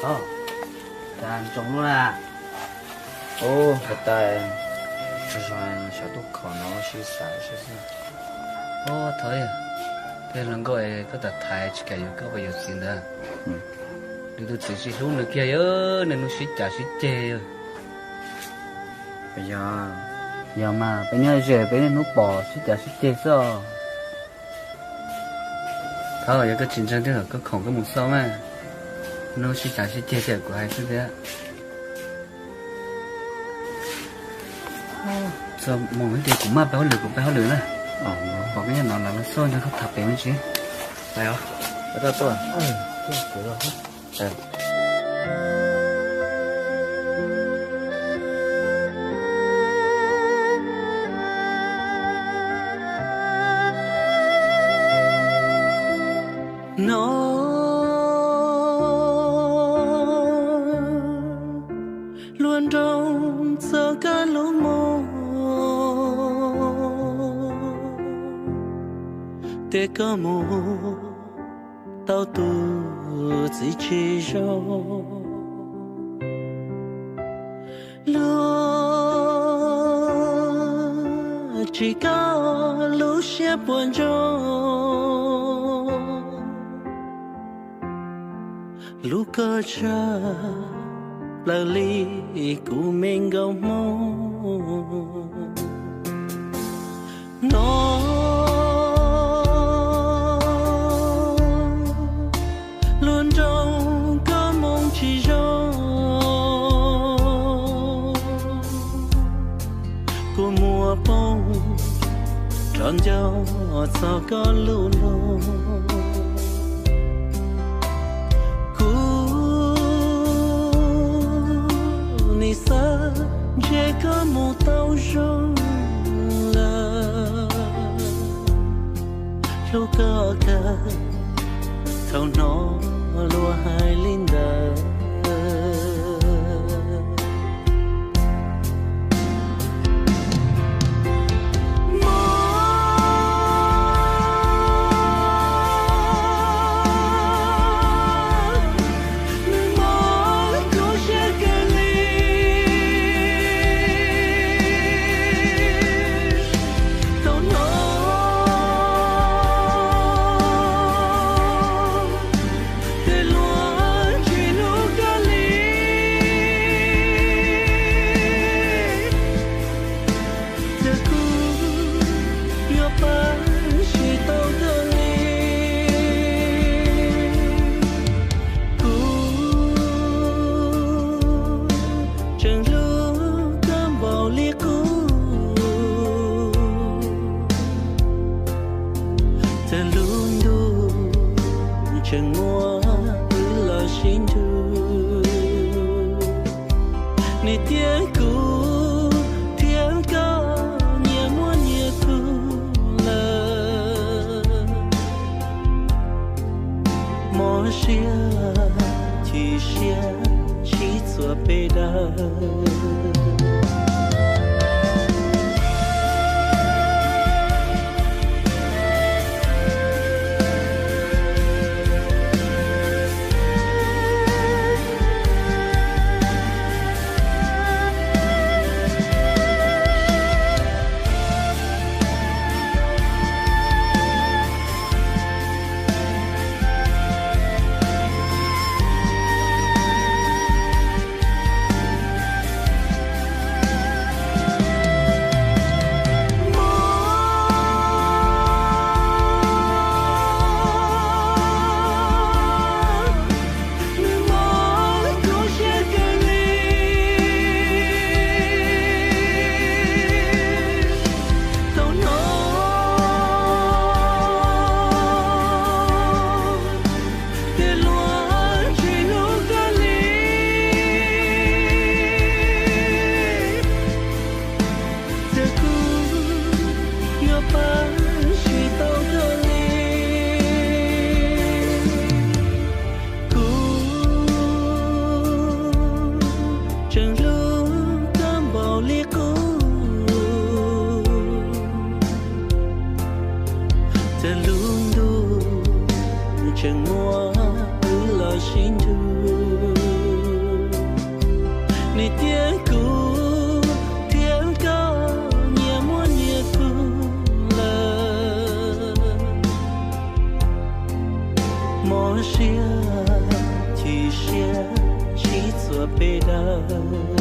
Ồ, ta trống luôn à. Ô, thật tài. Cho rồi, sao tôi khó nó sẽ xài sẽ gì. Ô, thôi à. Thế lần gọi có đặt thái chỉ cái có bao giờ tiền đó. Đừng tôi chỉ lúc nữa kia ơ, nên nó sẽ trả sẽ chê rồi. Bây giờ mà, bây giờ rẻ, bây giờ nó bỏ sẽ trả sẽ chê sao. Thôi, giờ cái chiến tranh thế là có khổng có một sao mà. Nó sẽ trả sẽ chê chê của hai thứ thế. Sao mong cái điều cũng mà béo lửa này. Còn cái nhà nó là nó sôi nó không thập béo chứ. Phải không? Ở đâu tôi à? Được rồi. Nó luôn trong giờ cả lỗ mơ để có một tao tu chỉ chỉ rồi luôn chỉ có lúc sẽ buồn rồi lúc có cha là ly của mình gấu mong nó luôn trong có mong chỉ cho của mùa bông tròn dâu sao có lưu lô sa chỉ có một tàu rong là lúc có cả thâu nó lúa hai linda 些去些去做别的。